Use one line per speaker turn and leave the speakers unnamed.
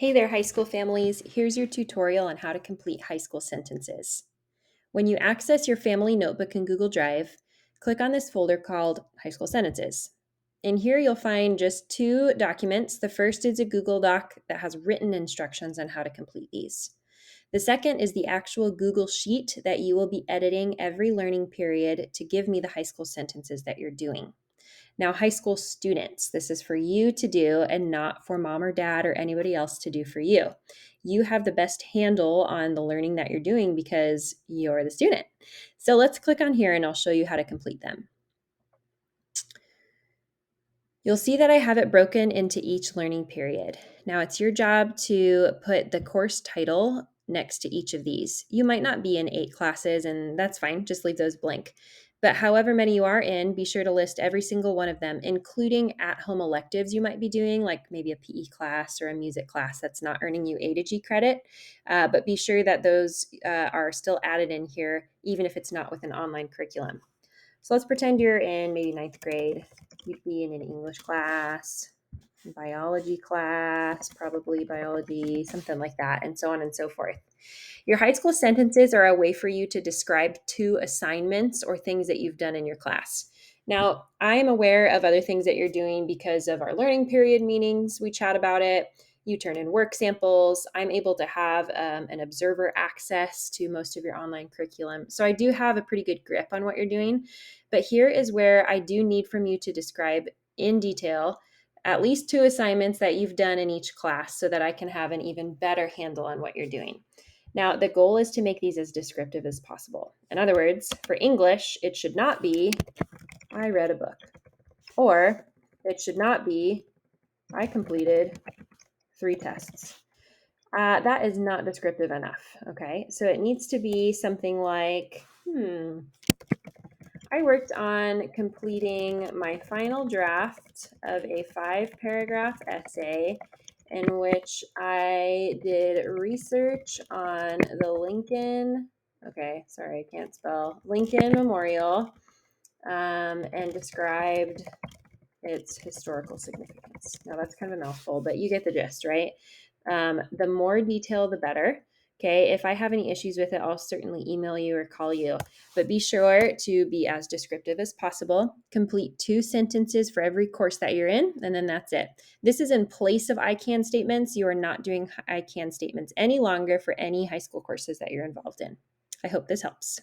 Hey there, high school families. Here's your tutorial on how to complete high school sentences. When you access your family notebook in Google Drive, click on this folder called High School Sentences. In here, you'll find just two documents. The first is a Google Doc that has written instructions on how to complete these. The second is the actual Google Sheet that you will be editing every learning period to give me the high school sentences that you're doing. Now, high school students, this is for you to do and not for mom or dad or anybody else to do for you. You have the best handle on the learning that you're doing because you're the student. So let's click on here and I'll show you how to complete them. You'll see that I have it broken into each learning period. Now it's your job to put the course title next to each of these. You might not be in 8 classes, and that's fine, just leave those blank. But however many you are in, be sure to list every single one of them, including at-home electives you might be doing, like maybe a PE class or a music class that's not earning you A to G credit. But be sure that those are still added in here, even if it's not with an online curriculum. So let's pretend you're in maybe 9th grade. You'd be in an English class, biology class, probably biology, something like that, and so on and so forth. Your high school sentences are a way for you to describe 2 assignments or things that you've done in your class. Now, I am aware of other things that you're doing because of our learning period meetings. We chat about it. You turn in work samples. I'm able to have an observer access to most of your online curriculum. So I do have a pretty good grip on what you're doing. But here is where I do need from you to describe in detail at least 2 assignments that you've done in each class so that I can have an even better handle on what you're doing. Now, the goal is to make these as descriptive as possible. In other words, for English, it should not be, I read a book. Or it should not be, I completed 3 tests. That is not descriptive enough, okay? So it needs to be something like, I worked on completing my final draft of a 5-paragraph essay in which I did research on the Lincoln, I can't spell, Lincoln Memorial, and described its historical significance. Now that's kind of a mouthful, but you get the gist, right? The more detail, the better. Okay, if I have any issues with it, I'll certainly email you or call you. But be sure to be as descriptive as possible. Complete 2 sentences for every course that you're in, and then that's it. This is in place of I can statements. You are not doing I can statements any longer for any high school courses that you're involved in. I hope this helps.